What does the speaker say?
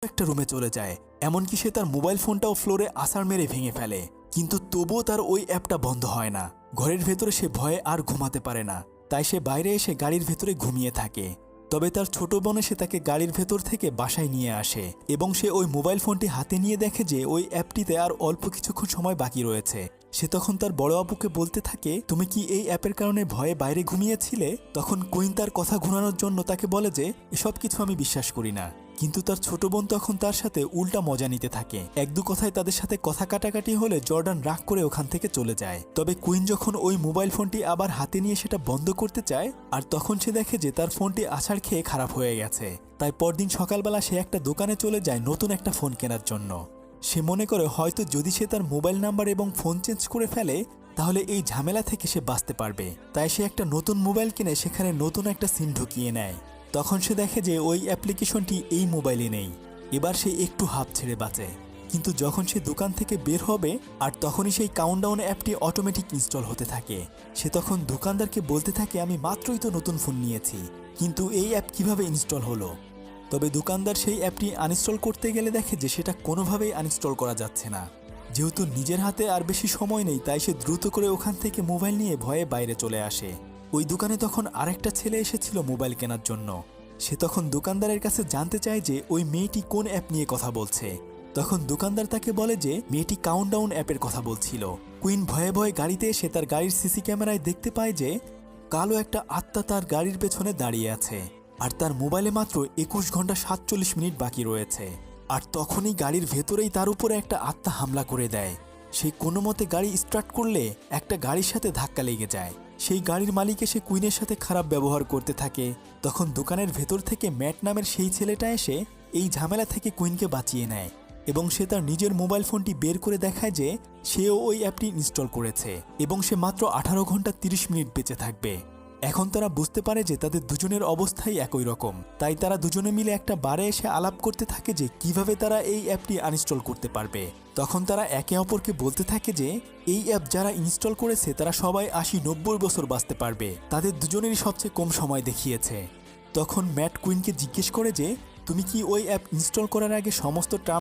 একটা রুমে চলে যায়। এমনকি সে তার মোবাইল ফোনটাও ফ্লোরে আছাড় মেরে ভেঙে ফেলে, কিন্তু তবুও তার ওই অ্যাপটা বন্ধ হয় না। ঘরের ভেতরে সে ভয়ে আর ঘুমাতে পারে না, তাই সে বাইরে এসে গাড়ির ভেতরে ঘুমিয়ে থাকে। তবে তার ছোট বোন এসে তাকে গাড়ির ভেতর থেকে বাসায় নিয়ে আসে এবং সে ওই মোবাইল ফোনটি হাতে নিয়ে দেখে যে ওই অ্যাপটিতে আর অল্প কিছুক্ষণ সময় বাকি রয়েছে। সে তখন তার বড় আপুকে বলতে থাকে, তুমি কি এই অ্যাপের কারণে ভয়ে বাইরে ঘুমিয়েছিলে? তখন কুইন তার কথা ঘুরানোর জন্য তাকে বলে যে এসব কিছু আমি বিশ্বাস করি না, কিন্তু তার ছোট বোন তখন তার সাথে উল্টা মজা নিতে থাকে। এক দু কথায় তাদের সাথে কথা কাটাকাটি হলে জর্ডান রাগ করে ওখান থেকে চলে যায়। তবে কুইন যখন ওই মোবাইল ফোনটি আবার হাতে নিয়ে সেটা বন্ধ করতে চায়, আর তখন সে দেখে যে তার ফোনটি আছাড় খেয়ে খারাপ হয়ে গেছে। তাই পরদিন সকালবেলা সে একটা দোকানে চলে যায় নতুন একটা ফোন কেনার জন্য। সে মনে করে হয়তো যদি সে তার মোবাইল নাম্বার এবং ফোন চেঞ্জ করে ফেলে তাহলে এই ঝামেলা থেকে সে বাঁচতে পারবে। তাই সে একটা নতুন মোবাইল কিনে সেখানে নতুন একটা সিম ঢুকিয়ে নেয়। তখন সে দেখে যে ওই অ্যাপ্লিকেশনটি এই মোবাইলে নেই। এবার সে একটু হাঁপ ছেড়ে বাঁচে, কিন্তু যখন সে দোকান থেকে বের হবে আর তখনই সেই কাউন্টডাউন অ্যাপটি অটোমেটিক ইনস্টল হতে থাকে। সে তখন দোকানদারকে বলতে থাকে, আমি মাত্রই তো নতুন ফোন নিয়েছি, কিন্তু এই অ্যাপ কিভাবে ইনস্টল হলো? তবে দোকানদার সেই অ্যাপটি আনইনস্টল করতে গেলে দেখে যে সেটা কোনোভাবেই আনইনস্টল করা যাচ্ছে না। যেহেতু নিজের হাতে আর বেশি সময় নেই, তাই সে দ্রুত করে ওখান থেকে মোবাইল নিয়ে ভয়ে বাইরে চলে আসে। ওই দোকানে তখন আরেকটা ছেলে এসেছিল মোবাইল কেনার জন্য। সে তখন দোকানদারের কাছে জানতে চায় যে ওই মেয়েটি কোন অ্যাপ নিয়ে কথা বলছে। তখন দোকানদার তাকে বলে যে মেয়েটি কাউন্টডাউন অ্যাপের কথা বলছিল। কুইন ভয়ে ভয়ে গাড়িতে এসে তার গাড়ির সিসি ক্যামেরায় দেখতে পায় যে কালো একটা আত্মা তার গাড়ির পেছনে দাঁড়িয়ে আছে, আর তার মোবাইলে মাত্র 21 ঘন্টা 47 মিনিট বাকি রয়েছে। আর তখনই গাড়ির ভেতরেই তার উপরে একটা আত্মা হামলা করে দেয়। সে কোনো মতে গাড়ি স্টার্ট করলে একটা গাড়ির সাথে ধাক্কা লেগে যায়। সেই গাড়ির মালিক এসে কুইনের সাথে খারাপ ব্যবহার করতে থাকে। তখন দোকানের ভেতর থেকে ম্যাট নামের সেই ছেলেটা এসে এই ঝামেলা থেকে কুইনকে বাঁচিয়ে নেয় এবং সে তার নিজের মোবাইল ফোনটি বের করে দেখায় যে সেও ওই অ্যাপটি ইনস্টল করেছে এবং সে মাত্র 18 ঘন্টা 30 মিনিট বেঁচে থাকবে। এখন তারা বুঝতে পারে যে তাদের দুজনের অবস্থাই একই রকম, তাই তারা দুজনে মিলে একটা বারে এসে আলাপ করতে থাকে যে কিভাবে তারা এই অ্যাপটি আনইনস্টল করতে পারবে। তখন তারা একে অপরকে বলতে থাকে যে এই অ্যাপ যারা ইনস্টল করেছে তারা সবাই 80-90 বছর বাঁচতে পারবে, তাদের দুজনেরই সবচেয়ে কম সময় দেখিয়েছে। তখন ম্যাট কুইনকে জিজ্ঞেস করে যে তুমি কি ওই অ্যাপ ইনস্টল করার আগে সমস্ত